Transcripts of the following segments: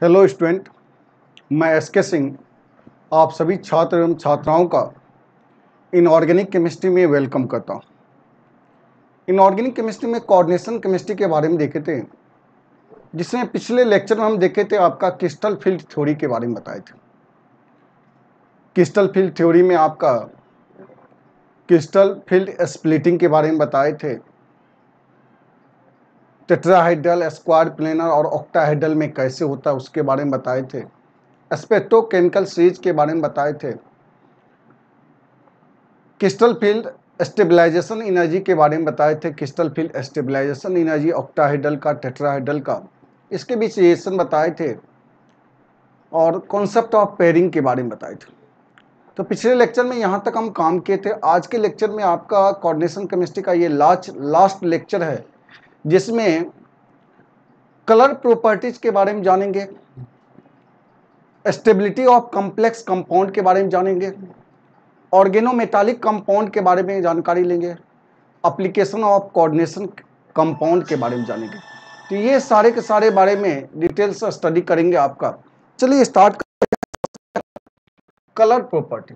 Hello student, मैं SK. Singh आप सभी छात्र एवं छात्राओं का इनऑर्गेनिक केमिस्ट्री में वेलकम करता हूँ। इनऑर्गेनिक केमिस्ट्री में कोऑर्डिनेशन केमिस्ट्री के बारे में देखे थे, जिसमें पिछले लेक्चर में हम देखे थे आपका क्रिस्टल फील्ड थ्योरी के बारे में बताए थे। क्रिस्टल फील्ड थ्योरी में आपका क्रिस्टल फील्ड स्प्लिटिंग के बारे में बताए थे, टेट्राहेड्रल, स्क्वायर प्लेनर और ऑक्टाहेड्रल में कैसे होता है उसके बारे में बताए थे, स्पेक्ट्रोकेमिकल सीरीज के बारे में बताए थे, क्रिस्टल फील्ड स्टेबलाइजेशन एनर्जी के बारे में बताए थे, crystal field stabilization energy octahedral का, टेट्राहेड्रल का, इसके बीच रिलेशन बताए थे और कॉन्सेप्ट ऑफ पेयरिंग के बारे में बताए थे। तो पिछले लेक्चर में यहाँ तक हम काम किए थे। आज के लेक्चर में आपका कोऑर्डिनेशन केमिस्ट्री का ये लास्ट लेक्चर है, जिसमें कलर प्रॉपर्टीज के बारे में जानेंगे, स्टेबिलिटी ऑफ कॉम्प्लेक्स कंपाउंड के बारे में जानेंगे, ऑर्गेनोमेटालिक कंपाउंड के बारे में जानकारी लेंगे, एप्लीकेशन ऑफ कोऑर्डिनेशन कंपाउंड के बारे में जानेंगे। तो ये सारे के सारे बारे में डिटेल से स्टडी करेंगे आपका। चलिए स्टार्ट करें। कलर प्रॉपर्टी,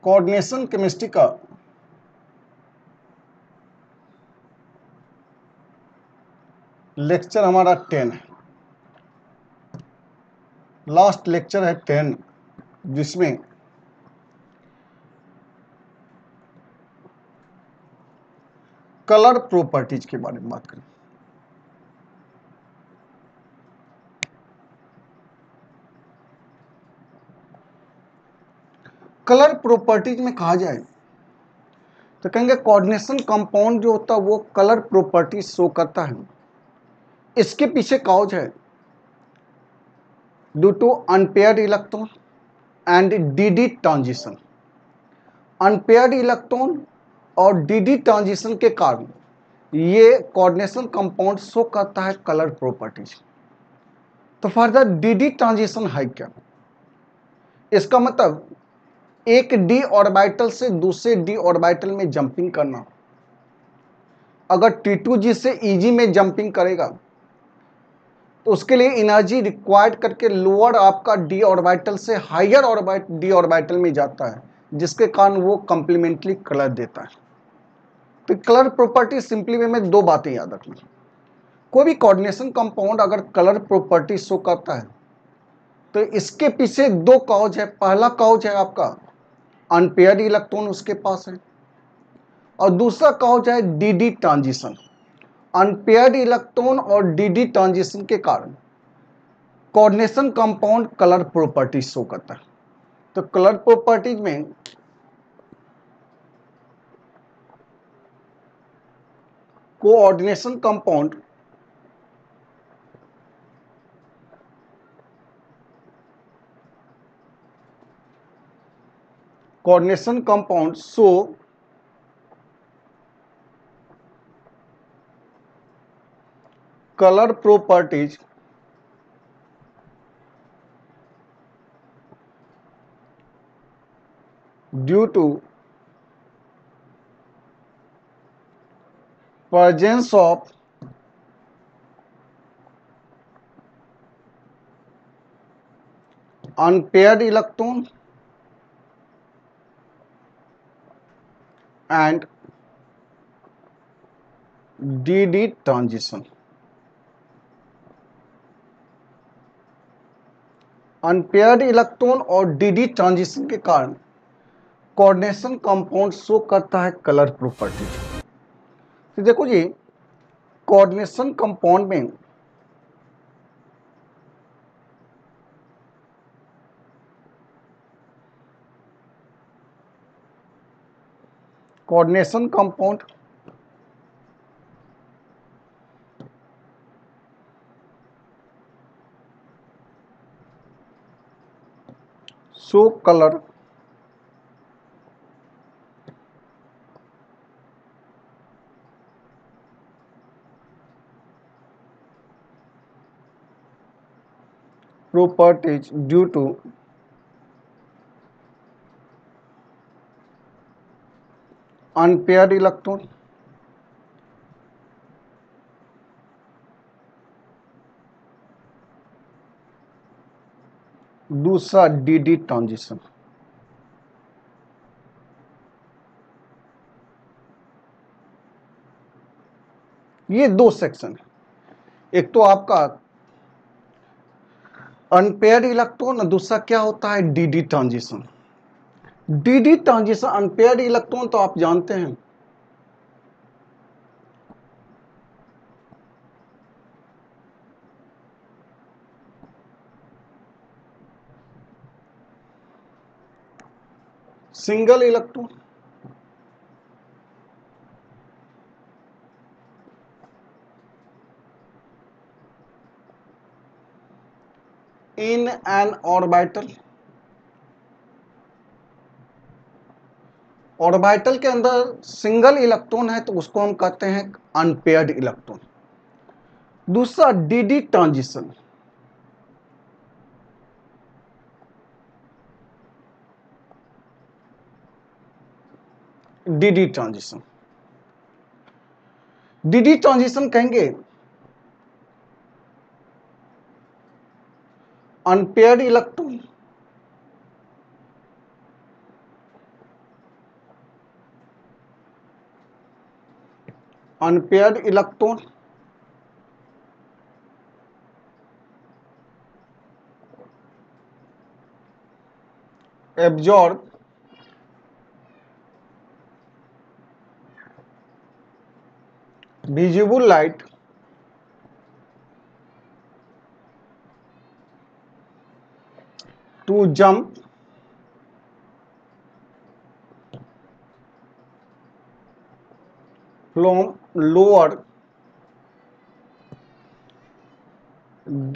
कोऑर्डिनेशन केमिस्ट्री का लेक्चर हमारा 10 है, लास्ट लेक्चर है 10, जिसमें कलर प्रॉपर्टीज के बारे में बात करें। कलर प्रॉपर्टीज में कहा जाए तो कहेंगे कोऑर्डिनेशन कंपाउंड जो होता है वो कलर प्रॉपर्टीज शो करता है। इसके पीछे कॉज है due to unpaired electron and d transition. Unpaired electron और डी ट्रांजिशन के कारण ये कोऑर्डिनेशन कंपाउंड शो करता है कलर प्रॉपर्टीज। तो फर्दर डी ट्रांजिशन है क्या? इसका मतलब एक डी ऑर्बिटल से दूसरे डी ऑर्बिटल में जंपिंग करना। अगर T2G से EG में जंपिंग करेगा तो उसके लिए एनर्जी रिक्वायर्ड करके लोअर आपका डी ऑर्बिटल से हायर डी ऑर्बिटल में जाता है, जिसके कारण वो कॉम्प्लीमेंट्री कलर देता है। तो कलर प्रॉपर्टी सिंपली वे में दो बातें याद रखना। कोई भी कोऑर्डिनेशन कंपाउंड अगर कलर प्रॉपर्टी शो करता है तो इसके पीछे दो कॉज है। पहला कॉज है आपका अनपेयर्ड इलेक्ट्रॉन उसके पास है, और दूसरा कॉज है डी ट्रांजिशन। अनपेयर्ड इलेक्ट्रॉन और डी ट्रांजिशन के कारण coordination compound colour properties show करता है। तो कलर प्रॉपर्टीज में coordination compound show colour properties due to presence of unpaired electron and d transition. Unpaired electron और डी ट्रांजिशन के कारण कोऑर्डिनेशन कंपाउंड शो करता है कलर प्रॉपर्टीज। तो देखो जी, कोऑर्डिनेशन कंपाउंड में coordination compound show colour properties due to unpaired electron, दूसरा d transition. ये दो सेक्शन है, एक तो आपका अनपेयर्ड इलेक्ट्रॉन, दूसरा क्या होता है d transition. D transition unpaired electron तो आप जानते हैं, single electron, in an orbital, orbital के अंदर सिंगल इलेक्ट्रॉन है तो उसको हम कहते हैं अनपेयर्ड इलेक्ट्रॉन। दूसरा d transition, d transition, d transition कहेंगे unpaired electron unpaired electron absorb visible light to jump from lower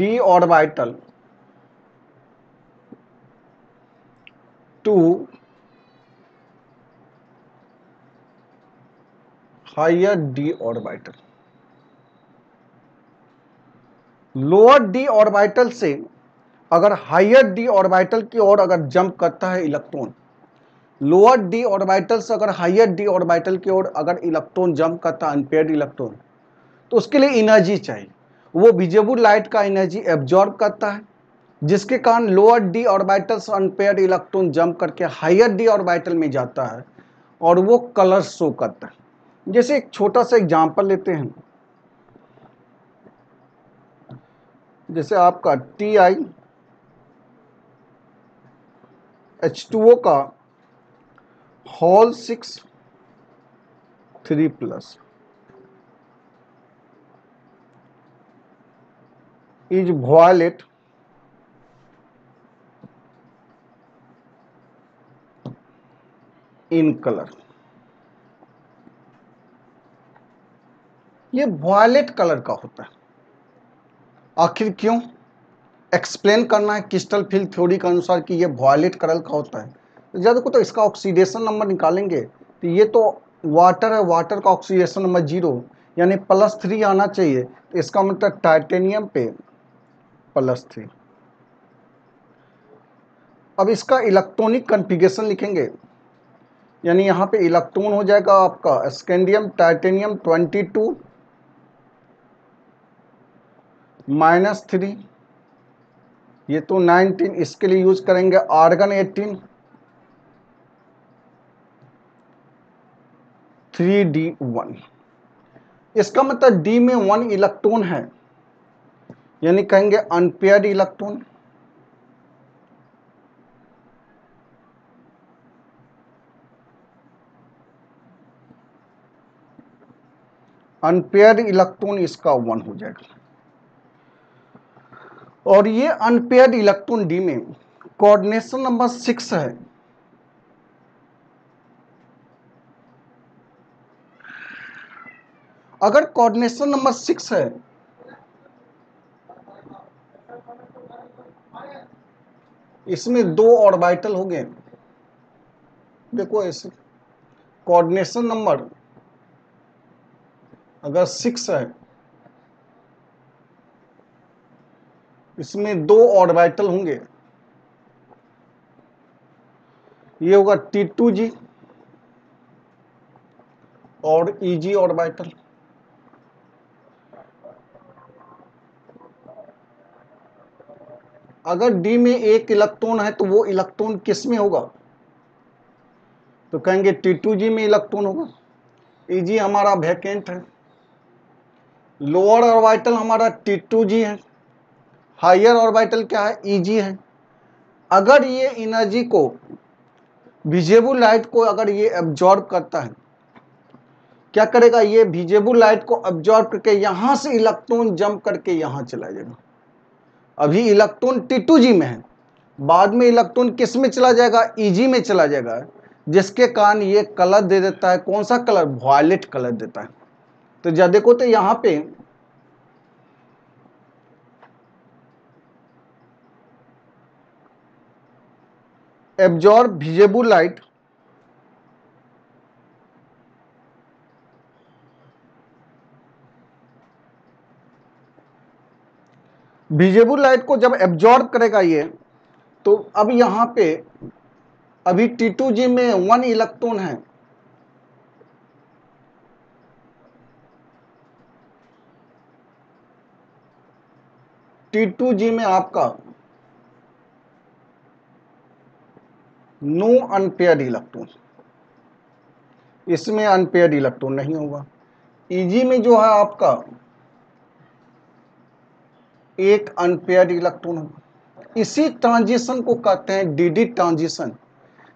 d orbital to higher d orbital। Lower d orbital से अगर हायर डी ऑर्बिटल की ओर अगर jump करता है electron, lower d orbital से अगर higher d orbital की ओर अगर इलेक्ट्रॉन जंप करता है अनपेयर्ड इलेक्ट्रॉन, तो उसके लिए एनर्जी चाहिए। वो विजिबल लाइट का एनर्जी एब्जॉर्ब करता है, जिसके कारण लोअर डी ऑर्बिटल से अनपेयर्ड इलेक्ट्रॉन जंप करके हायर डी ऑर्बिटल में जाता है और वो कलर शो करता है। जैसे एक छोटा सा एग्जांपल लेते हैं, जैसे आपका Ti H2O का whole 6 3+ is violet in color। ये वॉयलेट कलर का होता है, आखिर क्यों? एक्सप्लेन करना है क्रिस्टल फील्ड थ्योरी के अनुसार कि ये वॉयलेट कलर का होता है। तो जब देखो तो इसका ऑक्सीडेशन नंबर निकालेंगे तो ये तो वाटर है, वाटर का ऑक्सीडेशन नंबर 0 यानी +3 आना चाहिए, तो इसका मतलब टाइटेनियम पे +3। अब इसका इलेक्ट्रॉनिक कॉन्फ़िगरेशन लिखेंगे, यानी यहाँ पे इलेक्ट्रॉन हो जाएगा आपका स्कैंडियम टाइटेनियम 22 -3, ये तो 19, इसके लिए यूज करेंगे आर्गन 18 3d1। इसका मतलब डी में 1 इलेक्ट्रॉन है, यानी कहेंगे अनपेयर्ड इलेक्ट्रॉन। अनपेयर्ड इलेक्ट्रॉन इसका 1 हो जाएगा। और ये अनपेयर्ड इलेक्ट्रॉन डी में कोऑर्डिनेशन नंबर 6 है। अगर कोऑर्डिनेशन नंबर 6 है, इसमें 2 ऑर्बिटल हो गए। देखो ऐसे कोऑर्डिनेशन नंबर अगर 6 है, इसमें 2 ऑर्बिटल होंगे, ये होगा T2G और Eg ऑर्बिटल। अगर d में एक इलेक्ट्रॉन है तो वो इलेक्ट्रॉन किस में होगा, तो कहेंगे T2g में इलेक्ट्रॉन होगा। Eg हमारा वैकेंट है। लोअर ऑर्बिटल हमारा T2g है, हायर ऑर्बिटल क्या है, Eg है। अगर ये एनर्जी को, विजिबल लाइट को अगर ये एब्जॉर्ब करता है, क्या करेगा, ये विजिबल लाइट को एब्जॉर्ब करके यहां से इलेक्ट्रॉन जंप करके यहां चला जाएगा। अभी इलेक्ट्रॉन T2g में है, बाद में इलेक्ट्रॉन किस में चला जाएगा, Eg में चला जाएगा, जिसके कारण ये कलर दे देता है, कौन सा कलर, वॉयलेट कलर देता है। तो जब देखो तो यहां पे absorb visible light, visible light को जब एब्जॉर्ब करेगा ये, तो अब यहां पे अभी T2g में 1 इलेक्ट्रॉन है, T2g में आपका नो अनपेयर्ड इलेक्ट्रॉन, इसमें अनपेयर्ड इलेक्ट्रॉन नहीं होगा। Eg में जो है आपका एक अनपेयर्ड इलेक्ट्रॉन होगा। इसी ट्रांजिशन को कहते हैं dd ट्रांजिशन,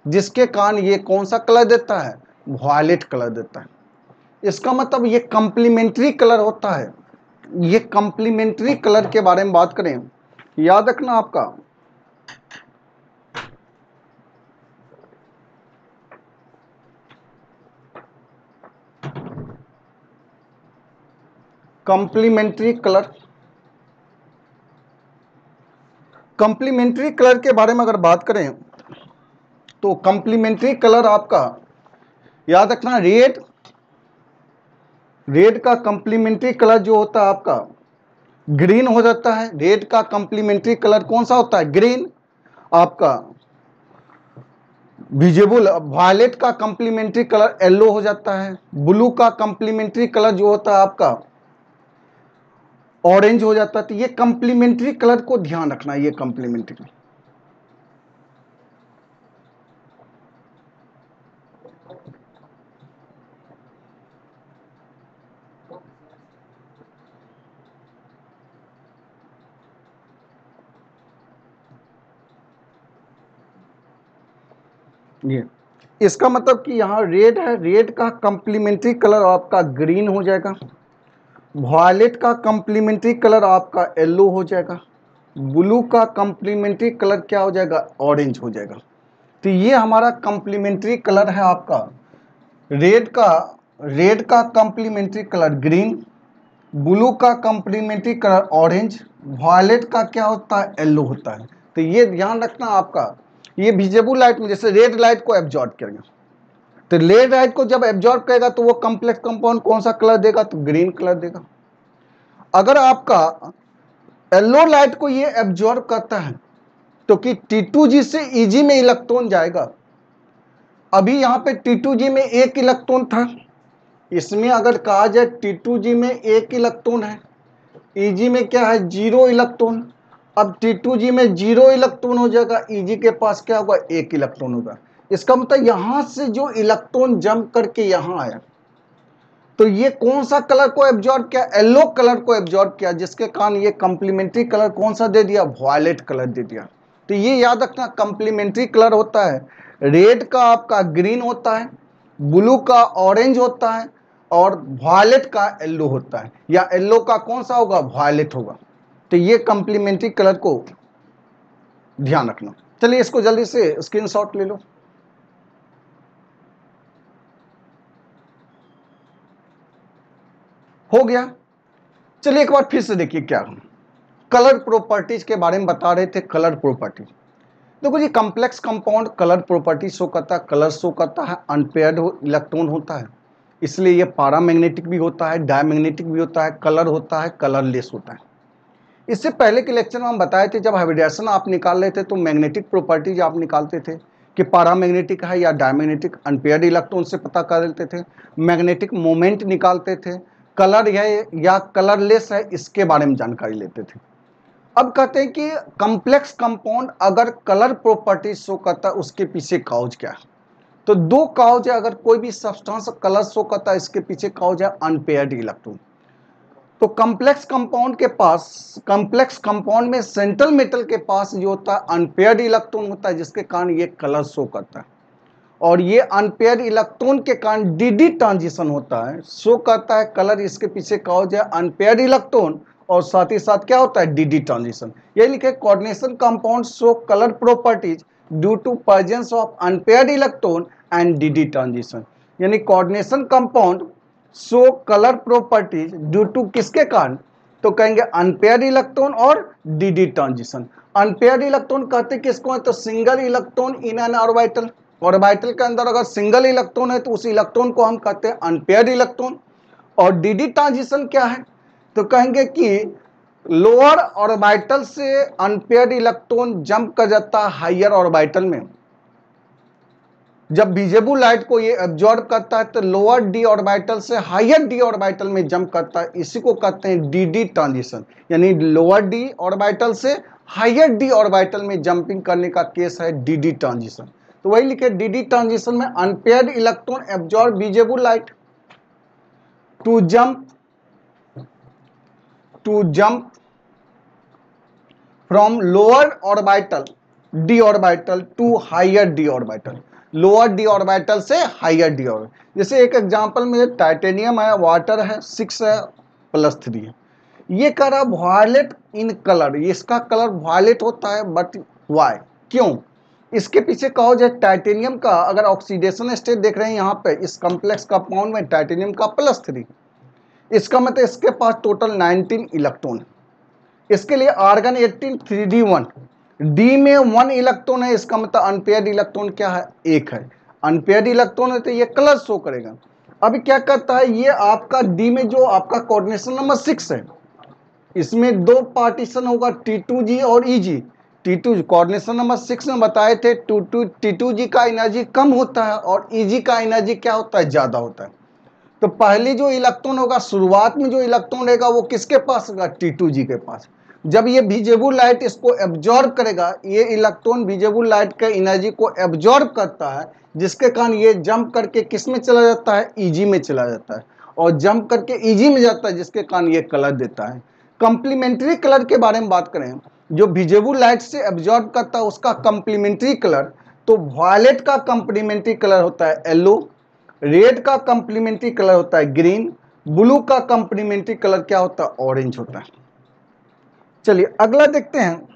जिसके कारण ये कौन सा कलर देता है, वॉयलेट कलर देता है। इसका मतलब ये कंप्लीमेंट्री कलर होता है। ये कंप्लीमेंट्री कलर के बारे में बात करें, याद रखना आपका कंप्लीमेंट्री कलर, कंप्लीमेंट्री कलर के बारे में अगर बात करें तो कंप्लीमेंट्री कलर आपका याद रखना, रेड, रेड का कंप्लीमेंट्री कलर जो होता है आपका ग्रीन हो जाता है। रेड का कंप्लीमेंट्री कलर कौन सा होता है, ग्रीन। आपका विजिबल वायलेट का कंप्लीमेंट्री कलर येलो हो जाता है। ब्लू का कंप्लीमेंट्री कलर जो होता है आपका ऑरेंज हो जाता है। तो ये कंप्लीमेंट्री कलर को ध्यान रखना, ये कंप्लीमेंट्री। ये इसका मतलब कि यहाँ रेड है, रेड का कंप्लीमेंट्री कलर आपका ग्रीन हो जाएगा। वॉयलेट का कंप्लीमेंट्री कलर आपका येलो हो जाएगा। ब्लू का कंप्लीमेंट्री कलर क्या हो जाएगा, ऑरेंज हो जाएगा। तो ये हमारा कंप्लीमेंट्री कलर है आपका। रेड का कंप्लीमेंट्री कलर ग्रीन, ब्लू का कंप्लीमेंट्री कलर ऑरेंज, वॉयलेट का क्या होता है, येलो होता है। तो ये ध्यान रखना आपका, ये विजिबल लाइट में जैसे रेड लाइट को एब्जॉर्ब करेगा, तो रेड लाइट को जब एब्जॉर्ब करेगा तो वो कॉम्प्लेक्स कंपाउंड कौन सा कलर देगा, तो ग्रीन कलर देगा। अगर आपका येलो लाइट को ये एब्जॉर्ब करता है तो कि T2g से Eg में इलेक्ट्रॉन जाएगा। अभी यहाँ पे T2g में एक इलेक्ट्रॉन था, इसमें अगर कहा जाए T2g में एक इलेक्ट्रॉन है, Eg में क्या है, 0 इलेक्ट्रॉन। अब T2g में 0 इलेक्ट्रॉन हो जाएगा, Eg के पास क्या होगा, एक इलेक्ट्रॉन होगा। इसका मतलब यहां से जो इलेक्ट्रॉन जंप करके यहां आया, तो ये कौन सा कलर को एब्जॉर्ब किया, येलो कलर को एब्जॉर्ब किया, जिसके कारण ये कंप्लीमेंट्री कलर कौन सा दे दिया, वॉयलेट कलर दे दिया। तो ये याद रखना, कंप्लीमेंट्री कलर होता है रेड का आपका ग्रीन होता है, ब्लू का ऑरेंज होता है, और वॉयलेट का येलो होता है, या येलो का कौन सा होगा, वॉयलेट होगा। तो ये कंप्लीमेंट्री कलर को ध्यान रखना। चलिए इसको जल्दी से स्क्रीनशॉट ले लो। हो गया। चलिए एक बार फिर से देखिए, क्या हम कलर प्रॉपर्टीज के बारे में बता रहे थे। कलर प्रॉपर्टी देखो जी, complex compound colour property show करता है, कलर शो करता है, अनपेयर्ड इलेक्ट्रॉन होता है, इसलिए ये पैरामैग्नेटिक भी होता है, डायमैग्नेटिक भी होता है, कलर होता है, कलरलेस होता है। इससे पहले के लेक्चर में हम बताए थे, जब हाइब्रिडेशन आप निकाल रहे थे तो मैग्नेटिक प्रॉपर्टीज आप निकालते थे कि पैरामैग्नेटिक है या डायमैग्नेटिक, अनपेयर्ड इलेक्ट्रॉन से पता कर लेते थे, मैग्नेटिक मोमेंट निकालते थे, कलर है या कलरलेस है इसके बारे में जानकारी लेते थे। अब कहते हैं कि कॉम्प्लेक्स कंपाउंड अगर कलर प्रॉपर्टी शो करता है उसके पीछे काउज क्या है। तो दो काउज है, अगर कोई भी सब्सटेंस कलर शो करता है इसके पीछे काउज है अनपेयर्ड इलेक्ट्रॉन। तो कॉम्प्लेक्स कंपाउंड के पास, कॉम्प्लेक्स कंपाउंड में सेंट्रल मेटल के पास जो होता है अनपेयर्ड इलेक्ट्रॉन होता है, जिसके कारण ये कलर शो करता है। और ये अनपेयर्ड इलेक्ट्रॉन के कारण डी ट्रांजिशन होता है, शो करता है कलर, इसके पीछे काउज है अनपेयर्ड इलेक्ट्रॉन, और साथ ही साथ क्या होता है डी ट्रांजिशन। ये लिखे coordination compound show colour properties due to presence of unpaired electron and d transition. यानी coordination compound show colour properties due to किसके कारण, तो कहेंगे अनपेयर्ड इलेक्ट्रॉन और डी ट्रांजिशन। अनपेयर्ड इलेक्ट्रॉन कहते किसको है, तो single electron in an orbital, orbital के अंदर अगर सिंगल इलेक्ट्रॉन है तो उस इलेक्ट्रॉन को हम कहते हैं अनपेयर्ड इलेक्ट्रॉन। और डी ट्रांजिशन क्या है, तो कहेंगे कि लोअर ऑर्बिटल से अनपेयर्ड इलेक्ट्रॉन जंप कर जाता है हायर ऑर्बिटल में। जब विजिबल लाइट को ये एब्जॉर्ब करता है तो लोअर डी ऑर्बिटल से हायर डी ऑर्बिटल में जंप करता है, इसी को कहते हैं डी ट्रांजिशन। यानी लोअर डी ऑर्बिटल से हायर डी ऑर्बिटल में जंपिंग करने का केस है डी ट्रांजिशन। तो वही लिखे डी ट्रांजिशन में unpaired electron absorb visible light to jump from lower orbital d orbital to higher d orbital, lower d orbital से हायर डी ऑर्बिटल। जैसे एक एग्जांपल में टाइटेनियम है, वाटर है, 6 है +3 है। ये कह रहा वायलेट इन कलर, इसका कलर वायलेट होता है, बट वाई, क्यों? इसके पीछे कहो जो टाइटेनियम का अगर ऑक्सीडेशन स्टेट देख रहे हैं यहाँ पे इस कॉम्प्लेक्स कंपाउंड में टाइटेनियम का +3, इसका मतलब इसके पास टोटल 19 इलेक्ट्रॉन है। इसके लिए आर्गन 18 3d1, डी में 1 इलेक्ट्रॉन है, इसका मतलब अनपेयर्ड इलेक्ट्रॉन क्या है, 1 है। अनपेयर्ड इलेक्ट्रॉन है तो ये कलर शो करेगा। अभी क्या करता है, ये आपका डी में जो आपका कोऑर्डिनेशन नंबर 6 है, इसमें 2 पार्टीशन होगा T2G और EG। T2 कोऑर्डिनेशन नंबर 6 में बताए थे T2G का एनर्जी कम होता है और EG का एनर्जी क्या होता है, ज्यादा होता है। तो पहली जो इलेक्ट्रॉन होगा, शुरुआत में जो इलेक्ट्रॉन रहेगा वो किसके पास होगा, T2G के पास। जब ये विजिबल लाइट इसको एब्जॉर्ब करेगा, ये इलेक्ट्रॉन विजिबल लाइट के एनर्जी को एब्जॉर्ब करता है, जिसके कारण ये जंप करके किस में चला जाता है, EG में चला जाता है, और जंप करके EG में जाता है, जिसके कारण ये कलर देता है। कंप्लीमेंट्री कलर के बारे में बात करें, जो विजिबल लाइट से एब्जॉर्ब करता है उसका कंप्लीमेंट्री कलर, तो वायलेट का कंप्लीमेंट्री कलर होता है येलो, रेड का कंप्लीमेंट्री कलर होता है ग्रीन, ब्लू का कंप्लीमेंट्री कलर क्या होता है, ऑरेंज होता है। चलिए अगला देखते हैं।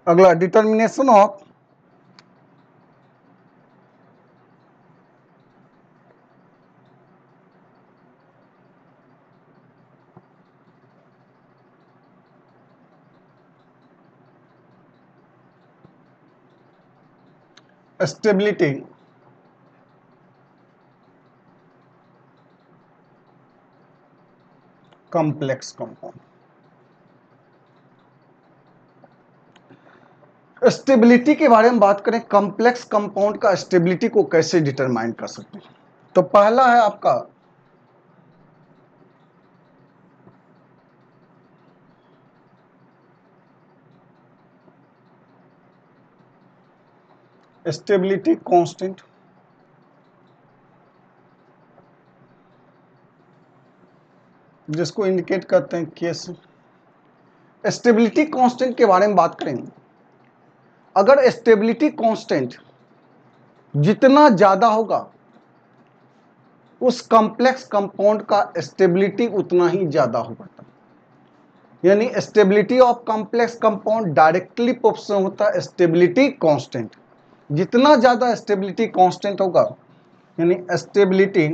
अगला determination of stability complex compound. Stability के बारे में बात करें, कॉम्प्लेक्स कंपाउंड का स्टेबिलिटी को कैसे डिटरमाइन कर सकते हैं। तो पहला है आपका स्टेबिलिटी कांस्टेंट, जिसको इंडिकेट करते हैं के से। स्टेबिलिटी कांस्टेंट के बारे में बात करें, अगर स्टेबिलिटी कांस्टेंट जितना ज्यादा होगा उस कॉम्प्लेक्स कंपाउंड का स्टेबिलिटी उतना ही ज्यादा होगा। यानी stability of complex compound directly proportional होता है स्टेबिलिटी कांस्टेंट। जितना ज़्यादा स्टेबिलिटी कांस्टेंट होगा, यानी stability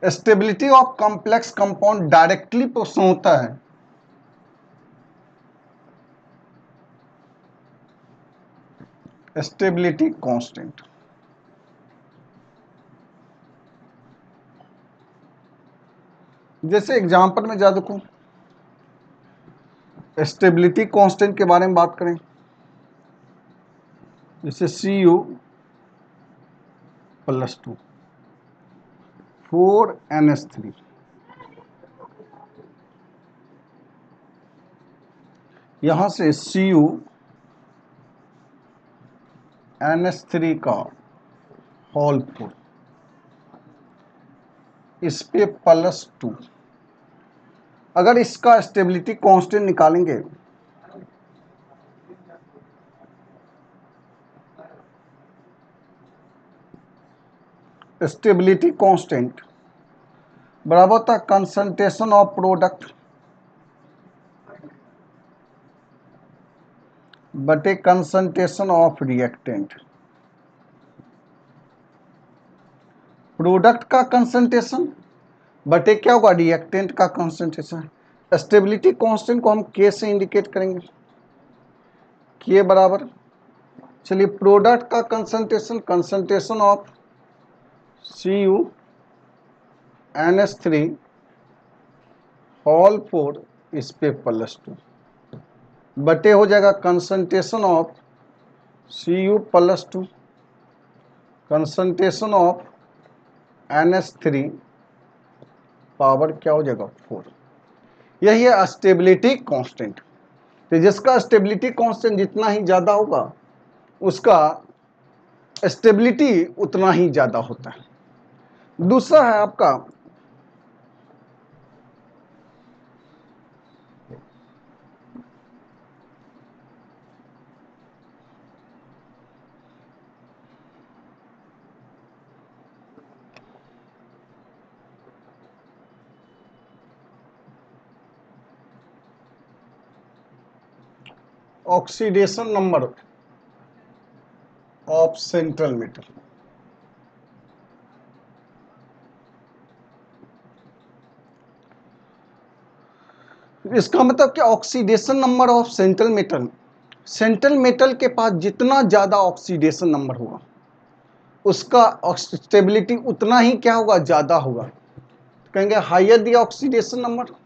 stability of complex compound directly प्रश्न होता है स्टेबिलिटी कांस्टेंट। जैसे एग्जांपल में जा देखो, स्टेबिलिटी कांस्टेंट के बारे में बात करें, जैसे Cu+2 4NH3, यहां से CuNH3 का होल 4, इस पे +2। अगर इसका स्टेबिलिटी कांस्टेंट निकालेंगे स्टेबिलिटी कांस्टेंट बराबर होता है कंसंट्रेशन ऑफ प्रोडक्ट बटे कंसंट्रेशन ऑफ रिएक्टेंट। प्रोडक्ट का कंसंट्रेशन बटे क्या होगा, रिएक्टेंट का कंसंट्रेशन। स्टेबिलिटी कांस्टेंट को हम K से इंडिकेट करेंगे, K बराबर, चलिए प्रोडक्ट का कंसंट्रेशन ऑफ CuNH3 होल 4 इस पे +2 बटे हो जाएगा concentration of Cu+2 concentration of NH3 power क्या हो जाएगा 4। यही है स्टेबिलिटी कांस्टेंट। तो जिसका स्टेबिलिटी कांस्टेंट जितना ही ज़्यादा होगा उसका स्टेबिलिटी उतना ही ज़्यादा होता है। दूसरा है आपका oxidation number of central metal. इसका मतलब क्या, oxidation number of central metal के पास जितना ज्यादा ऑक्सीडेशन नंबर होगा उसका स्टेबिलिटी उतना ही क्या होगा, ज्यादा होगा। तो कहेंगे higher the oxidation number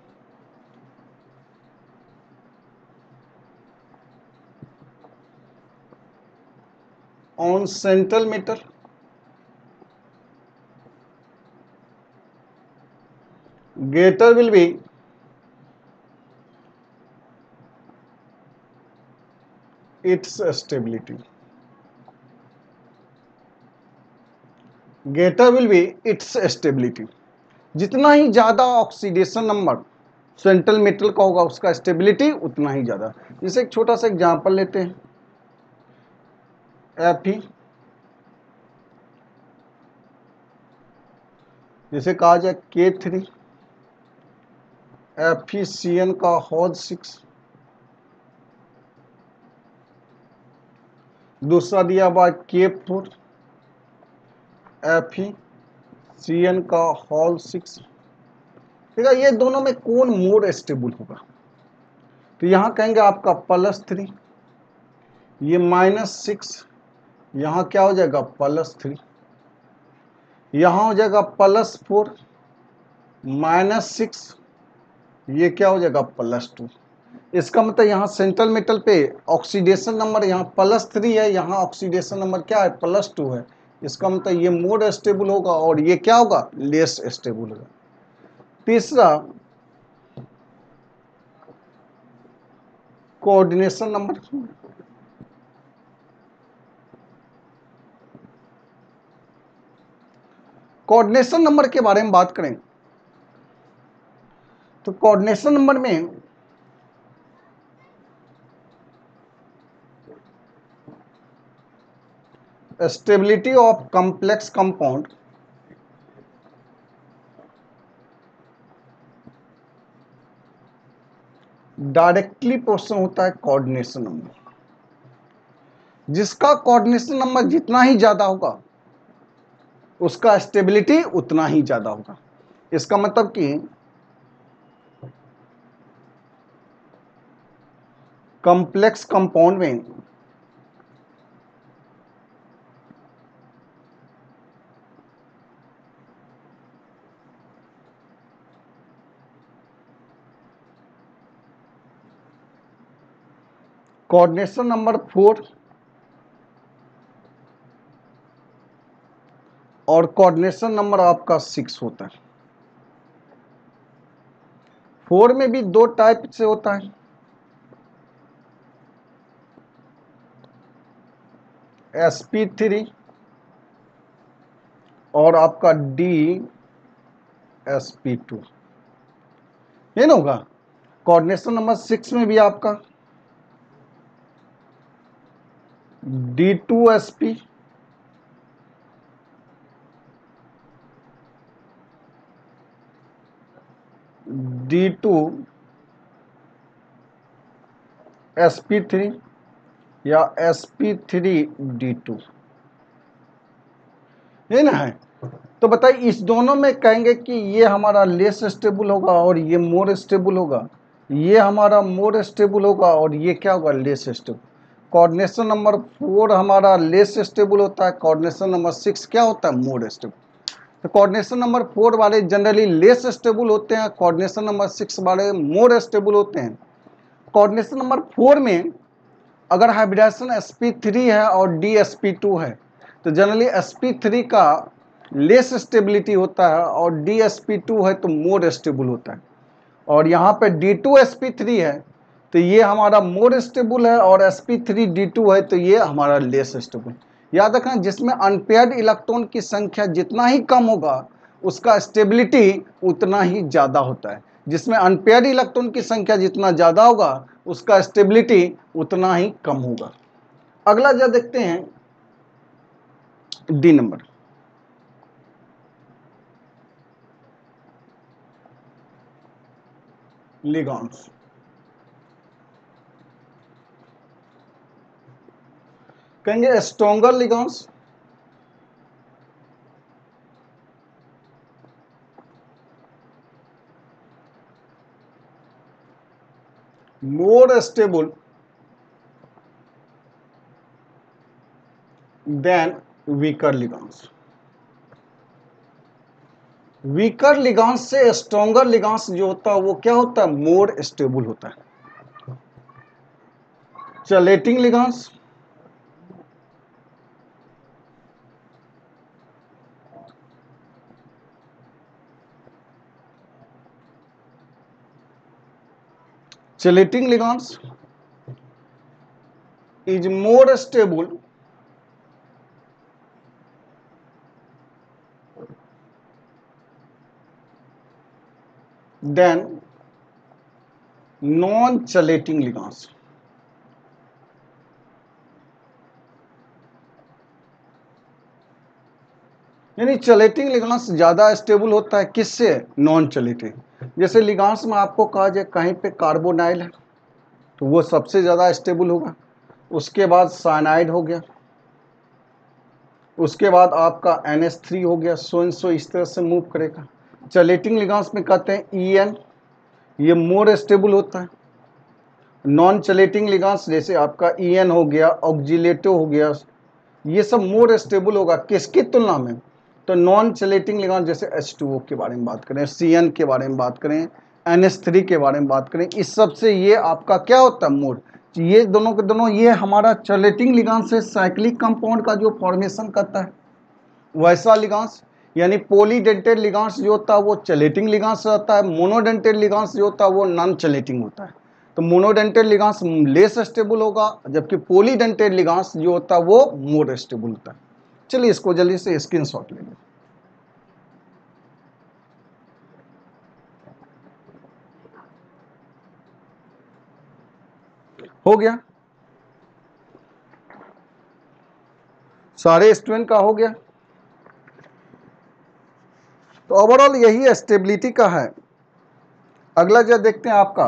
on central metal greater will be its stability, greater will be its stability। जितना ही ज्यादा ऑक्सीडेशन नंबर सेंट्रल मेटल का होगा उसका स्टेबिलिटी उतना ही ज्यादा। जैसे एक छोटा सा एग्जांपल लेते हैं, Fe, जैसे कहा जाए K3 FeCN का होल 6, दूसरा दिया हुआ K4 FeCN का होल 6। ठीक है, ये दोनों में कौन मोर स्टेबल होगा, तो यहां कहेंगे आपका +3, ये -6, यहां क्या हो जाएगा +3, यहां हो जाएगा +4 -6, ये क्या हो जाएगा +2। इसका मतलब यहाँ सेंट्रल मेटल पे ऑक्सीडेशन नंबर यहाँ +3 है, यहाँ ऑक्सीडेशन नंबर क्या है +2 है। इसका मतलब ये मोर स्टेबल होगा और ये क्या होगा, लेस स्टेबल होगा। तीसरा कोऑर्डिनेशन नंबर, कोऑर्डिनेशन नंबर के बारे में बात करें तो कोऑर्डिनेशन नंबर में stability of complex compound directly portion होता है कोऑर्डिनेशन नंबर। जिसका कोऑर्डिनेशन नंबर जितना ही ज्यादा होगा उसका स्टेबिलिटी उतना ही ज्यादा होगा। इसका मतलब कि कॉम्प्लेक्स कंपाउंड में कोऑर्डिनेशन नंबर 4 और कोऑर्डिनेशन नंबर आपका 6 होता है। 4 में भी दो टाइप से होता है, sp3 और आपका dsp2। ये ना होगा। कोऑर्डिनेशन नंबर 6 में भी आपका d2sp d2sp3 या sp3d2, ये ना है। तो बताइए इस दोनों में कहेंगे कि ये हमारा लेस स्टेबल होगा और ये मोर स्टेबल होगा, ये हमारा मोर स्टेबल होगा और ये क्या होगा, लेस स्टेबल। कोऑर्डिनेशन नंबर 4 हमारा लेस स्टेबल होता है, कोऑर्डिनेशन नंबर 6 क्या होता है, मोर स्टेबल। तो कोऑर्डिनेशन नंबर 4 वाले जनरली लेस स्टेबल होते हैं, कोऑर्डिनेशन नंबर 6 वाले मोर स्टेबल होते हैं। कोऑर्डिनेशन नंबर 4 में अगर हाइब्रिडाइजेशन sp3 है और dsp2 है तो जनरली sp3 का लेस स्टेबिलिटी होता है और dsp2 है तो मोर स्टेबल होता है। और यहाँ पे d2sp3 है तो ये हमारा मोर स्टेबल है और sp3d2 है तो ये हमारा लेस स्टेबल। याद रखना जिसमें अनपेयर्ड इलेक्ट्रॉन की संख्या जितना ही कम होगा उसका स्टेबिलिटी उतना ही ज़्यादा होता है। जिसमें अनपेयर्ड इलेक्ट्रॉन की संख्या जितना ज़्यादा होगा उसका स्टेबिलिटी उतना ही कम होगा। अगला जो देखते हैं डी नंबर, लिगॉन्स। कहेंगे stronger ligands, more stable than weaker ligands. Weaker ligands से स्ट्रॉन्गर लिगॉन्स जो होता है वो क्या होता है, मोर स्टेबल होता है। चलेटिंग लिगॉन्स, chelating ligands is more stable than non-chelating ligands। यानी चलेटिंग लिगांस ज्यादा स्टेबल होता है किससे, नॉन चलेटिंग। जैसे लिगांस में आपको कहा जाए कहीं पे कार्बोनाइल है तो वो सबसे ज्यादा स्टेबल होगा, उसके बाद साइनाइड हो गया, उसके बाद आपका NH3 हो गया, सो इस तरह से मूव करेगा। चलेटिंग लिगांस में कहते हैं EN, ये मोर स्टेबल होता है। नॉन चलेटिंग लिगांस जैसे आपका EN हो गया, ऑक्जिलेटो हो गया, ये सब मोर स्टेबल होगा किसकी तुलना में, तो नॉन चलेटिंग लिगांस जैसे H2O के बारे में बात करें, CN के बारे में बात करें, NH3 के बारे में बात करें, इस सब से ये आपका क्या होता है, मोर। ये दोनों के दोनों ये हमारा चलेटिंग लिगांस से साइक्लिक कंपाउंड का जो फॉर्मेशन करता है वैसा लिगांस, यानी पॉलीडेंटेड लिगांस जो होता है वो चलेटिंग लिगांस रहता है, मोनोडेंटेड लिगांस जो होता है वो नॉन चलेटिंग होता है। तो मोनोडेंटेड लिगांस लेस स्टेबल होगा जबकि पॉलीडेंटेड लिगांस जो होता है वो मोर स्टेबल होता है। चलिए इसको जल्दी से स्क्रीनशॉट ले लें। हो गया, सारे स्टूडेंट का हो गया। तो ओवरऑल यही स्टेबिलिटी का है। अगला जो देखते हैं आपका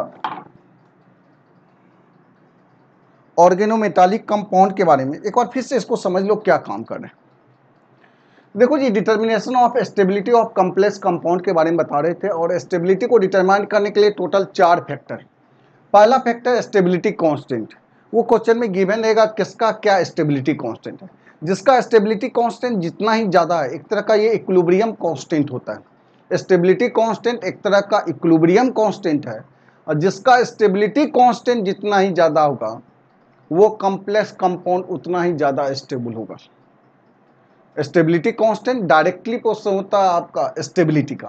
ऑर्गेनोमेटालिक कंपाउंड के बारे में एक बार फिर से इसको समझ लो क्या काम कर रहे हैं। देखो जी, determination of stability of complex compound के बारे में बता रहे थे, और स्टेबिलिटी को डिटरमाइन करने के लिए टोटल 4 फैक्टर है। पहला फैक्टर स्टेबिलिटी कांस्टेंट, वो क्वेश्चन में गिवन रहेगा किसका क्या स्टेबिलिटी कांस्टेंट है। जिसका स्टेबिलिटी कांस्टेंट जितना ही ज़्यादा है, एक तरह का ये इक्विलिब्रियम कांस्टेंट होता है। स्टेबिलिटी कांस्टेंट एक तरह का इक्विलिब्रियम कांस्टेंट है, और जिसका स्टेबिलिटी कांस्टेंट जितना ही ज़्यादा होगा वो कॉम्प्लेक्स कंपाउंड उतना ही ज़्यादा स्टेबल होगा। स्टेबिलिटी कांस्टेंट डायरेक्टली क्वेश्चन होता है आपका स्टेबिलिटी का।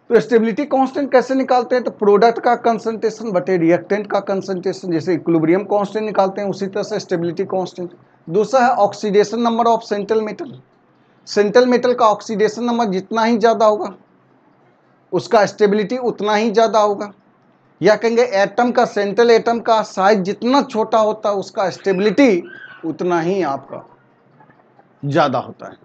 तो स्टेबिलिटी कांस्टेंट कैसे निकालते हैं, तो प्रोडक्ट का कंसंट्रेशन बटे रिएक्टेंट का कंसंट्रेशन, जैसे इक्विलिब्रियम कांस्टेंट निकालते हैं उसी तरह से स्टेबिलिटी कांस्टेंट। दूसरा है oxidation number of central metal. Central metal का ऑक्सीडेशन नंबर जितना ही ज़्यादा होगा उसका स्टेबिलिटी उतना ही ज़्यादा होगा। या कहेंगे एटम का, सेंट्रल एटम का साइज जितना छोटा होता है उसका स्टेबिलिटी उतना ही आपका ज़्यादा होता है।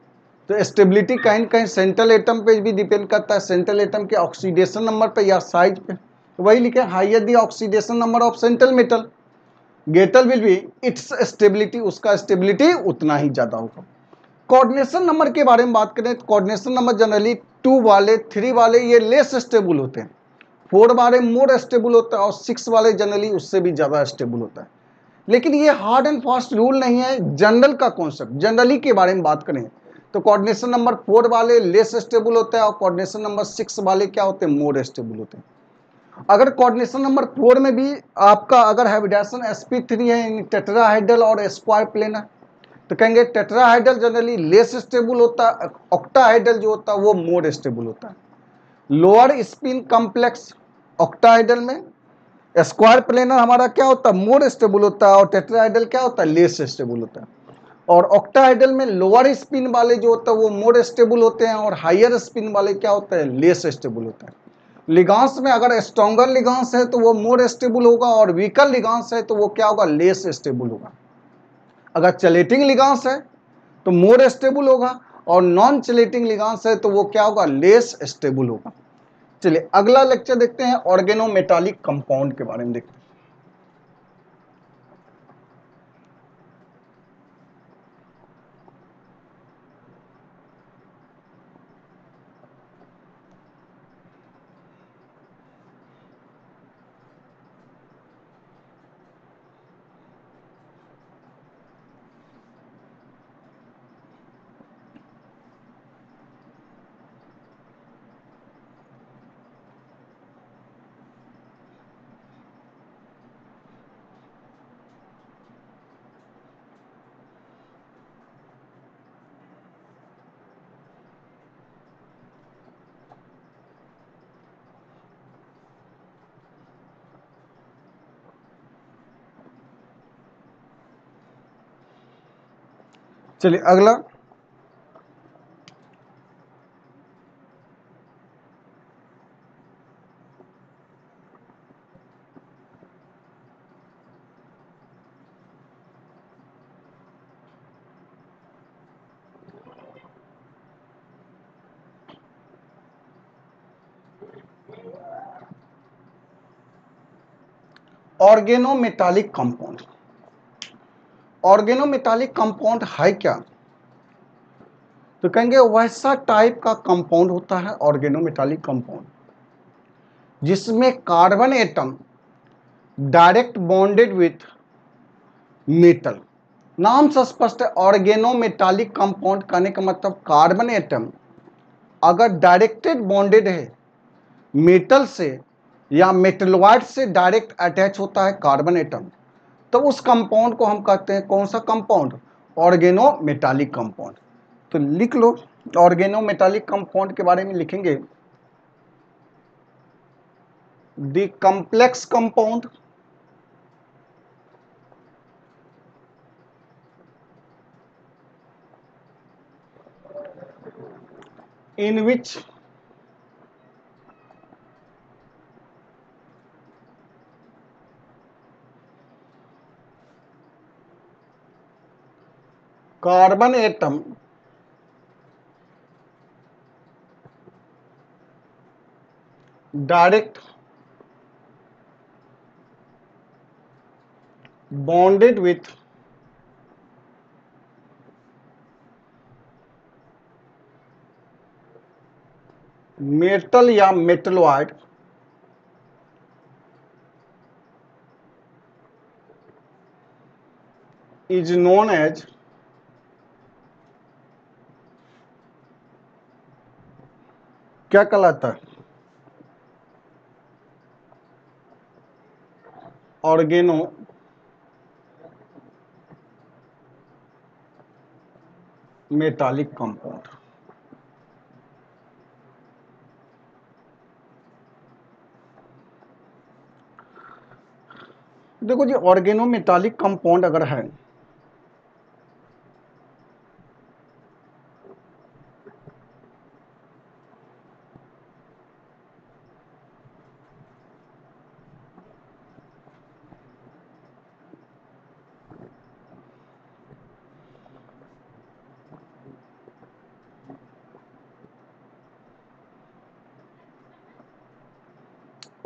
तो स्टेबिलिटी कहीं न कहीं सेंट्रल एटम पे भी डिपेंड करता है, सेंट्रल एटम के ऑक्सीडेशन नंबर पे या साइज पे। तो वही लिखे, higher the oxidation number of central metal greater will be it's stability, उसका स्टेबिलिटी उतना ही ज़्यादा होगा। कोऑर्डिनेशन नंबर के बारे में बात करें तो कोऑर्डिनेशन नंबर जनरली 2 वाले, 3 वाले ये लेस स्टेबल होते हैं, 4 वाले मोर स्टेबल होता है, और 6 वाले जनरली उससे भी ज़्यादा स्टेबल होता है। लेकिन ये हार्ड एंड फास्ट रूल नहीं है, जनरल का कॉन्सेप्ट। जनरली के बारे में बात करें तो कोऑर्डिनेशन नंबर 4 वाले लेस स्टेबल होता है, और कोऑर्डिनेशन नंबर 6 वाले क्या होते हैं, मोर स्टेबल होते हैं। अगर कोऑर्डिनेशन नंबर 4 में भी आपका अगर हाइब्रिडाइजेशन sp3 है, टेट्राहाइड्रल और स्क्वायर प्लेनर, तो कहेंगे टेट्राहाइड्रल जनरली लेस स्टेबल होता है, ऑक्टाहाइड्रल जो होता है वो मोर स्टेबल होता है। लोअर स्पिन कॉम्प्लेक्स ऑक्टाहाइड्रल में, स्क्वायर प्लेनर हमारा क्या होता है, मोर स्टेबल होता है, और टेट्राहाइड्रल क्या होता है, लेस स्टेबल होता है। और ऑक्टाहाइड्रल में लोअर स्पिन वाले जो होता है वो मोर स्टेबल होते हैं, और हायर स्पिन वाले क्या होता है, लेस स्टेबल होता है। लिगांस में अगर स्ट्रॉन्गर लिगांस है तो वो मोर स्टेबल होगा, और वीकर लिगांस है तो वो क्या होगा, लेस स्टेबल होगा। अगर चलेटिंग लिगांस है तो मोर स्टेबल होगा, और नॉन चलेटिंग लिगांस है तो वो क्या होगा, लेस स्टेबल होगा। चलिए अगला लेक्चर देखते हैं, ऑर्गेनोमेटालिक कंपाउंड के बारे में देखते हैं। चलिए अगला, ऑर्गेनोमेटालिक कंपाउंड। ऑर्गेनोमेटालिक कंपाउंड है क्या, तो कहेंगे वैसा टाइप का कंपाउंड होता है ऑर्गेनोमेटालिक कंपाउंड जिसमें carbon atom direct bonded with metal. नाम से स्पष्ट है, ऑर्गेनोमेटालिक कंपाउंड कहने का मतलब कार्बन एटम अगर डायरेक्टेड बॉन्डेड है मेटल से या मेटलॉइड से डायरेक्ट अटैच होता है कार्बन एटम, तो उस कंपाउंड को हम कहते हैं कौन सा कंपाउंड, ऑर्गेनोमेटालिक कंपाउंड। तो लिख लो, ऑर्गेनोमेटालिक कंपाउंड के बारे में लिखेंगे, the complex compound in which carbon atom direct bonded with metal या metalloid is known as क्या कहलाता है? Organometallic compound. देखो जी, ऑर्गेनो मेटालिक कंपाउंड अगर है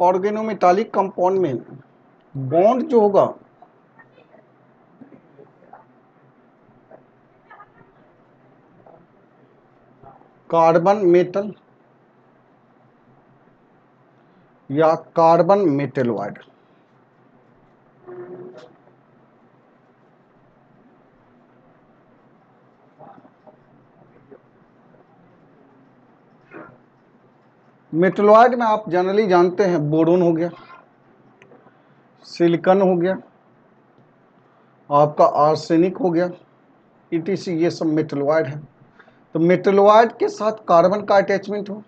ऑर्गेनो मेटालिक कंपाउंड में बॉन्ड जो होगा कार्बन मेटल या कार्बन मेटलॉइड। मेटलॉइड में आप जनरली जानते हैं बोरोन हो गया, सिलिकॉन हो गया, आपका आर्सेनिक हो गया, ईटीसी, ये सब मेटलॉइड है। तो मेटलॉइड के साथ कार्बन का अटैचमेंट हो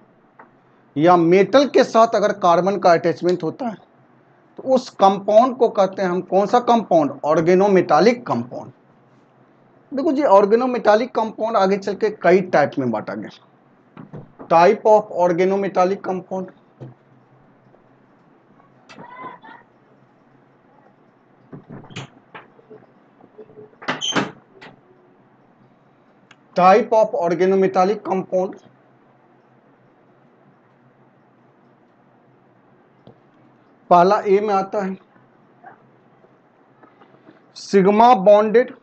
या मेटल के साथ अगर कार्बन का अटैचमेंट होता है तो उस कंपाउंड को कहते हैं हम कौन सा कंपाउंड? Organometallic compound. देखो जी, ऑर्गेनोमेटालिक कंपाउंड आगे चल के कई टाइप में बांटा गया। Type of organometallic compound, type of organometallic compound, पहला ए में आता है sigma bonded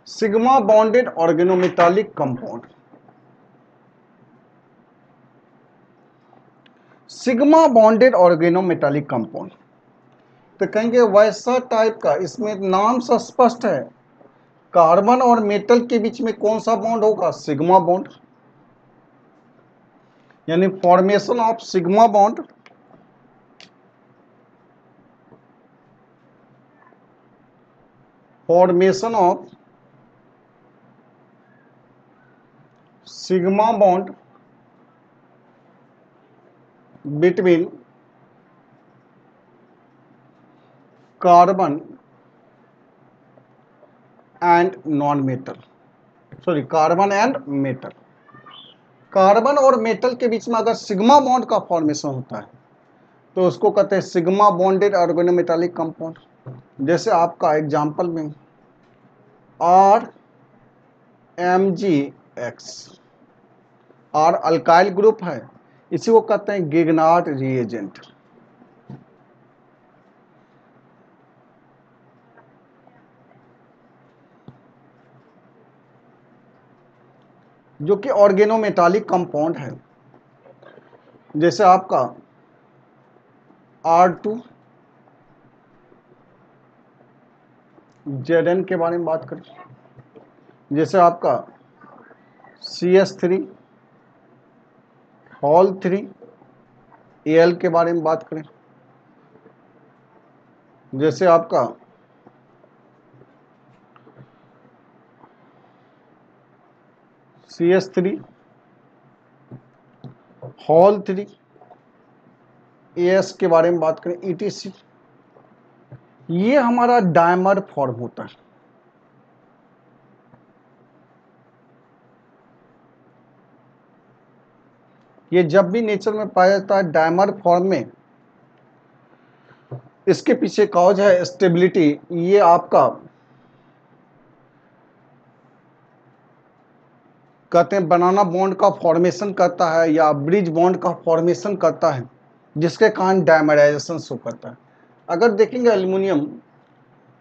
sigma bonded organometallic compound. Sigma bonded organometallic compound तो कहेंगे वैसा टाइप का, इसमें नाम से स्पष्ट है, कार्बन और मेटल के बीच में कौन सा बॉन्ड होगा? Sigma bond. यानी formation of sigma bond formation of sigma bond between carbon and non metal, sorry carbon and metal. Carbon और मेटल के बीच में अगर सिग्मा बॉन्ड का फॉर्मेशन होता है तो उसको कहते हैं सिग्मा बॉन्डेड ऑर्गेनोमेटालिक कंपाउंड। जैसे आपका एग्जांपल में RMgX, R अल्काइल ग्रुप है, इसी को कहते हैं गिगनार्ड रिएजेंट। जो कि ऑर्गेनोमेटालिक कंपाउंड है। जैसे आपका R2Zn के बारे में बात करें, जैसे आपका CH3 हॉल 3 Al के बारे में बात करें, जैसे आपका CH3 हॉल 3 AS के बारे में बात करें, ETC, ये हमारा डायमर फॉर्म होता है। ये जब भी नेचर में पाया जाता है डायमर फॉर्म में, इसके पीछे कॉज है स्टेबिलिटी। ये आपका कहते हैं बनाना बॉन्ड का फॉर्मेशन करता है या ब्रिज बॉन्ड का फॉर्मेशन करता है, जिसके कारण डायमराइजेशन शो करता है। अगर देखेंगे एल्युमिनियम,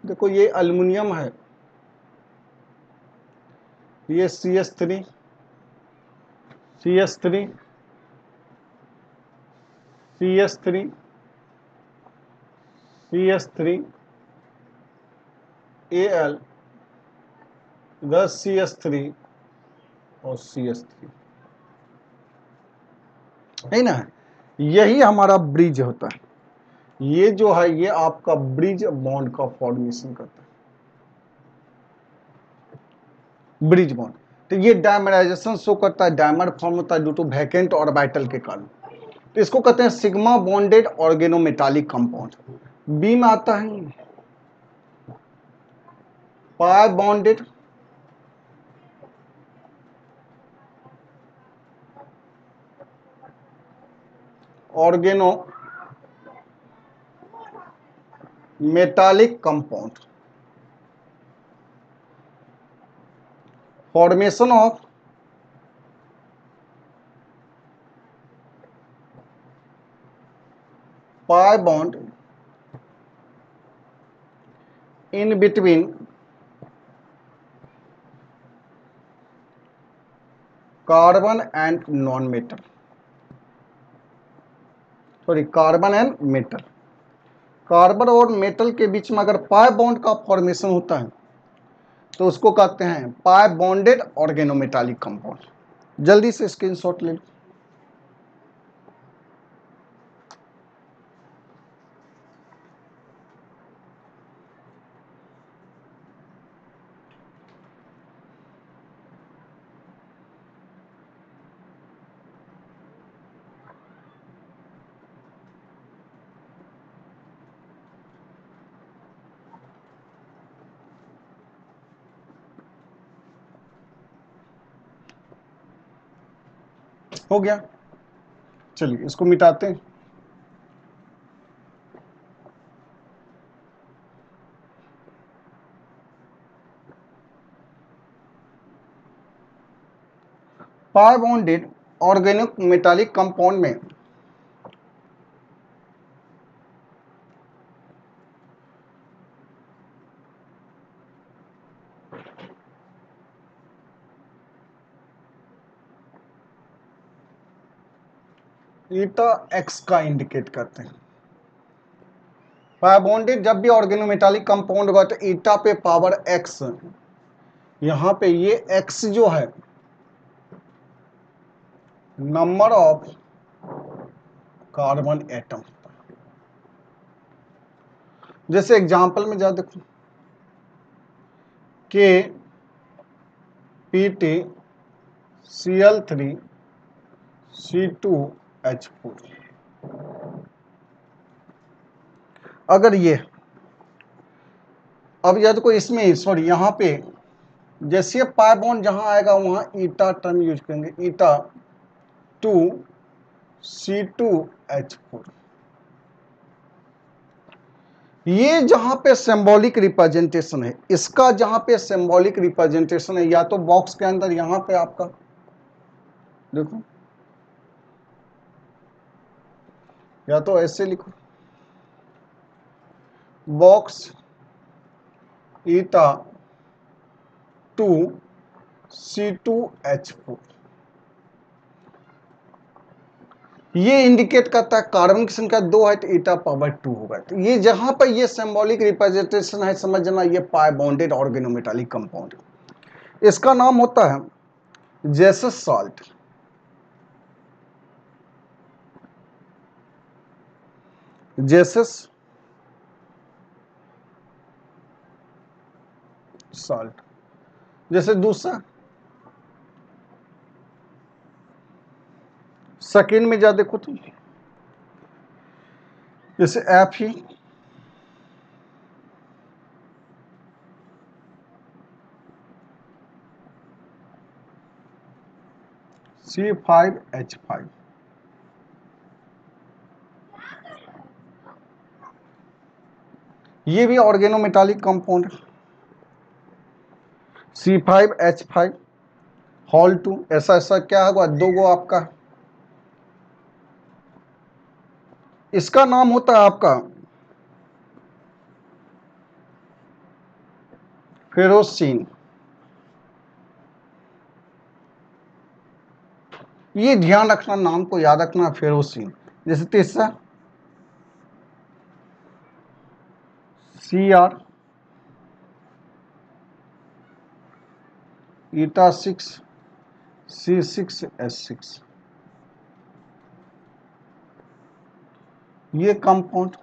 देखो ये एल्युमिनियम है, ये CH3 CH3 CH3 CH3 Al, इधर CH3 और CH3 है ना, यही हमारा ब्रिज होता है। ये जो है ये आपका ब्रिज बॉन्ड का फॉर्मेशन करता है, ब्रिज बॉन्ड। तो ये डायमराइजेशन शो करता है, डायमर फॉर्म होता है ड्यू टू वैकेंट ऑर्बिटल के कारण। तो इसको कहते हैं sigma bonded organometallic compound. B में आता है pi bonded organometallic compound, formation of pi bond in between carbon and non-metal, sorry carbon and metal. Carbon और मेटल के बीच में अगर पाई बॉन्ड का फॉर्मेशन होता है तो उसको कहते हैं पाई बॉन्डेड ऑर्गेनोमेटालिक कंपाउंड। जल्दी से स्क्रीनशॉट ले लो। हो गया, चलिए इसको मिटाते हैं। पाई बॉन्डेड ऑर्गेनोमेटालिक कंपाउंड में ईटा एक्स का इंडिकेट करते हैं। पाई बॉन्डेड जब भी ऑर्गेनोमेटालिक कंपाउंड होगा तो ईटा पे पावर एक्स, यहां पे ये एक्स जो है नंबर ऑफ कार्बन एटम। जैसे एग्जांपल में जा देखो के PT Cl3 C2H4, अगर ये अब या तो कोई इसमें सॉरी यहाँ पे जैसे पाई बॉन्ड जहां आएगा वहां ईटा टर्म यूज करेंगे, ईटा 2C2H4। ये जहां पे सिंबॉलिक रिप्रेजेंटेशन है, इसका जहां पे सिंबॉलिक रिप्रेजेंटेशन है, या तो बॉक्स के अंदर यहां पे आपका देखो, या तो ऐसे लिखो बॉक्स ईटा 2C2H4। ये इंडिकेट करता है कार्बन की संख्या 2 है तो ईटा पावर 2 होगा। तो ये जहां पर ये सिंबॉलिक रिप्रेजेंटेशन है, समझना ये पाई बॉन्डेड ऑर्गेनोमेटालिक कंपाउंड। इसका नाम होता है जेसस साल्ट। Jesus salt. जैसे दूसरा सेकेंड में जा देखो तुम, जैसे Fe C5H5, ये भी ऑर्गेनोमेटालिक कंपाउंड है। C5H5 हॉल टू, ऐसा ऐसा क्या होगा, दो गो आपका, इसका नाम होता है आपका फेरोसिन। ये ध्यान रखना, नाम को याद रखना, फेरोसिन। जैसे तीसरा Cr ईटा 6 C6H6, ये कंपाउंड,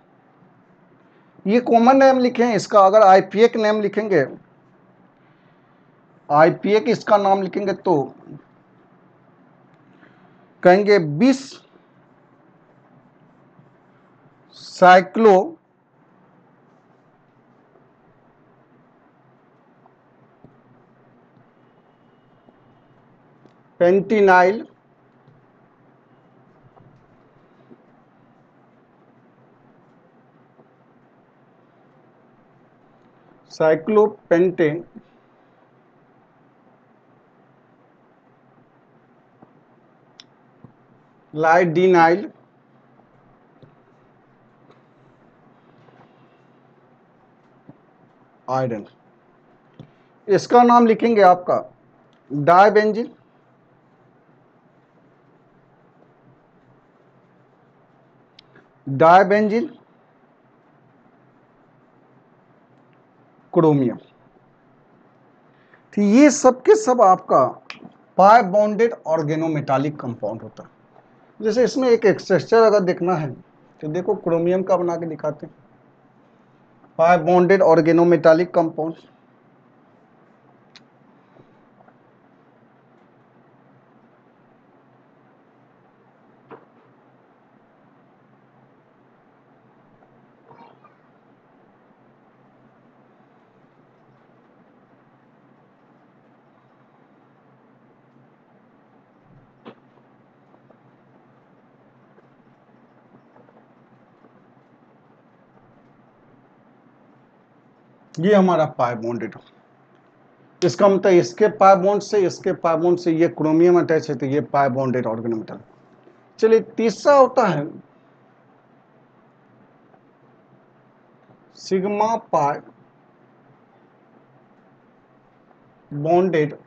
ये कॉमन नेम लिखे हैं इसका। अगर आईपीए का नेम लिखेंगे, आईपीए की इसका नाम लिखेंगे तो कहेंगे 20 साइक्लो पेंटिनाइल साइक्लोपेंटे लाइडिनाइल आयरन, इसका नाम लिखेंगे आपका डायबेंजिन डायबेंजिन क्रोमियम। तो ये सब के सब आपका पाई बॉन्डेड ऑर्गेनोमेटालिक कंपाउंड होता है। जैसे इसमें एक स्ट्रक्चर अगर देखना है तो देखो, क्रोमियम का बना के दिखाते हैं, पाई बॉन्डेड ऑर्गेनोमेटालिक कंपाउंड। ये हमारा पाई बॉन्डेड, इसका मतलब इसके पाई बॉन्ड से इसके पाई बॉन्ड से ये क्रोमियम अटैच है, तो ये पाई बॉन्डेड ऑर्गेनोमेटालिक। चलिए तीसरा होता है sigma pi bonded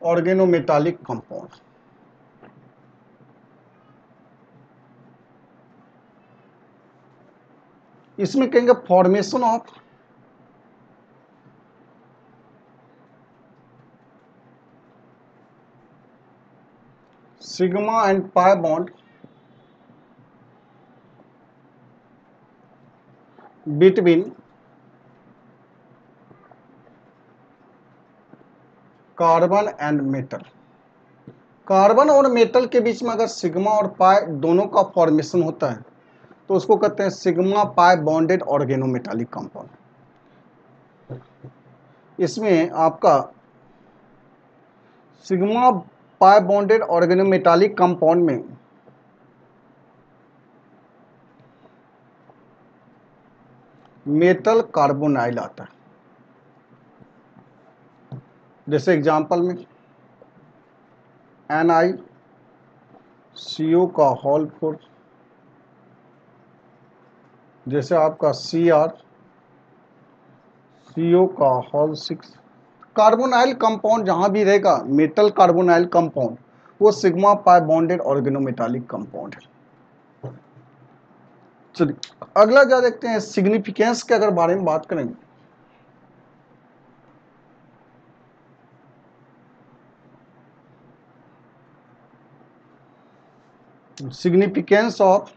organometallic compound. इसमें कहेंगे formation of sigma and pi bond between carbon and metal. Carbon और मेटल के बीच में अगर सिग्मा और पाई दोनों का फॉर्मेशन होता है तो उसको कहते हैं sigma pi bonded organometallic compound. इसमें आपका sigma pi bonded organometallic compound में मेटल कार्बोनाइल आता है। जैसे एग्जांपल में NiCO का होल 4, जैसे आपका CrCO का होल 6। कार्बोनाइल कंपाउंड जहां भी रहेगा, मेटल कार्बोनाइल कंपाउंड, वो sigma pi bonded organometallic compound है। चलिए अगला क्या देखते हैं, सिग्निफिकेंस के अगर बारे में बात करेंगे, सिग्निफिकेंस ऑफ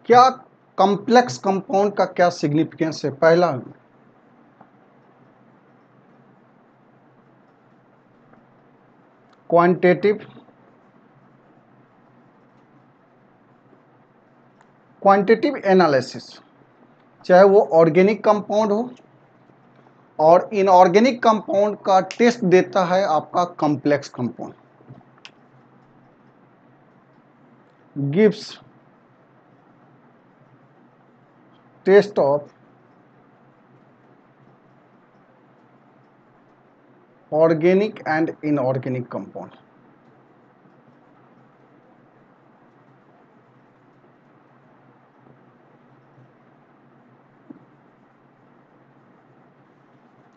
क्या कॉम्प्लेक्स कंपाउंड का क्या सिग्निफिकेंस है। पहला, क्वांटिटेटिव क्वांटिटेटिव एनालिसिस, चाहे वो ऑर्गेनिक कंपाउंड हो और इनऑर्गेनिक कंपाउंड का टेस्ट देता है आपका complex compound, gives test of organic and inorganic compound.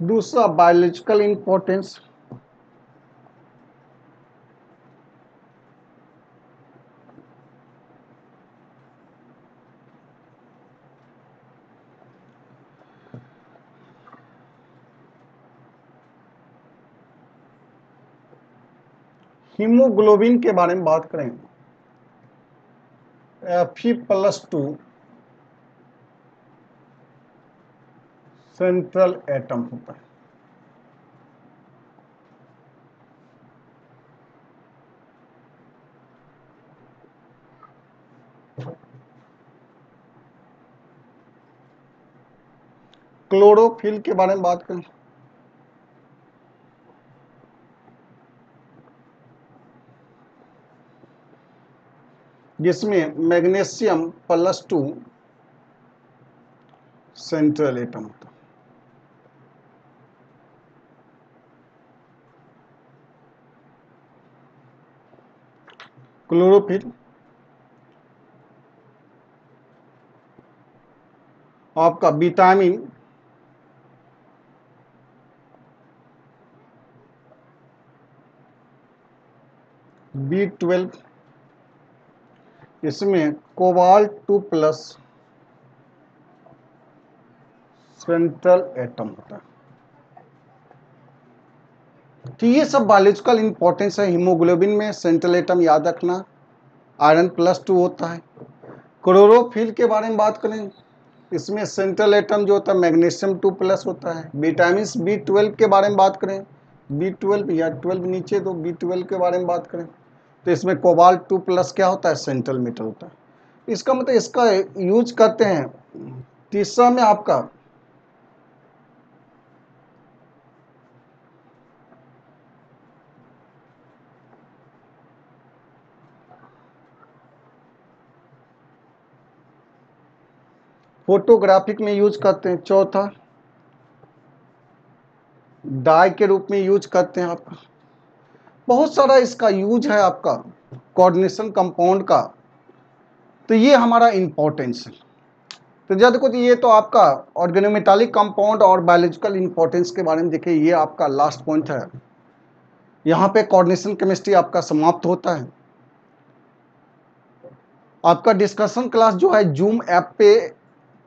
दूसरा बायोलॉजिकल इंपॉर्टेंस, हीमोग्लोबिन के बारे में बात करें, Fe+2 सेंट्रल एटम होता है। क्लोरोफिल के बारे में बात करें, जिसमें मैग्नीशियम+2 सेंट्रल एटम होता है। क्लोरोफिल आपका विटामिन B12, इसमें कोबाल्ट-2+ सेंट्रल एटम होता है। तो ये सब बायोलॉजिकल इंपॉर्टेंस है। हीमोग्लोबिन में सेंट्रल एटम याद रखना, आयरन+2 होता है। क्लोरोफिल के बारे में बात करें, इसमें सेंट्रल एटम जो होता है मैग्नीशियम+2 होता है। विटामिन B12 के बारे में बात करें, B12 या 12 नीचे तो B12 के बारे में बात करें तो इसमें कोबाल्ट-2+ क्या होता है, सेंट्रल मेटल होता है। इसका मतलब इसका यूज करते हैं। तीसरा में आपका फोटोग्राफिक में यूज करते हैं। चौथा डाई के रूप में यूज करते हैं। आपका बहुत सारा इसका यूज है आपका कोऑर्डिनेशन कंपाउंड का। तो ये हमारा इंपॉर्टेंस है। तो जब देखो ये तो आपका ऑर्गेनोमेटालिक कंपाउंड और बायोलॉजिकल इंपॉर्टेंस के बारे में देखिए, ये आपका लास्ट पॉइंट है। यहाँ पे कोऑर्डिनेशन केमिस्ट्री आपका समाप्त होता है। आपका डिस्कशन क्लास जो है जूम ऐप पे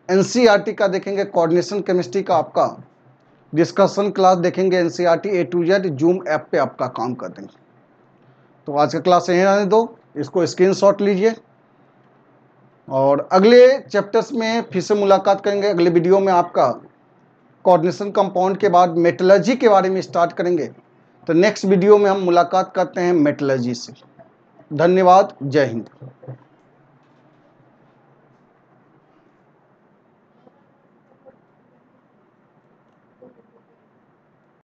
एनसीईआरटी का देखेंगे, कोऑर्डिनेशन केमिस्ट्री का आपका डिस्कशन क्लास देखेंगे। NCERT A to Z zoom app पे आपका काम कर देंगे। तो आज का क्लास यहीं रहने दो, इसको स्क्रीनशॉट लीजिए और अगले चैप्टर्स में फिर से मुलाकात करेंगे। अगले वीडियो में आपका कोऑर्डिनेशन कंपाउंड के बाद मेटलर्जी के बारे में स्टार्ट करेंगे। तो नेक्स्ट वीडियो में हम मुलाकात करते हैं मेटलर्जी से। धन्यवाद, जय हिंद।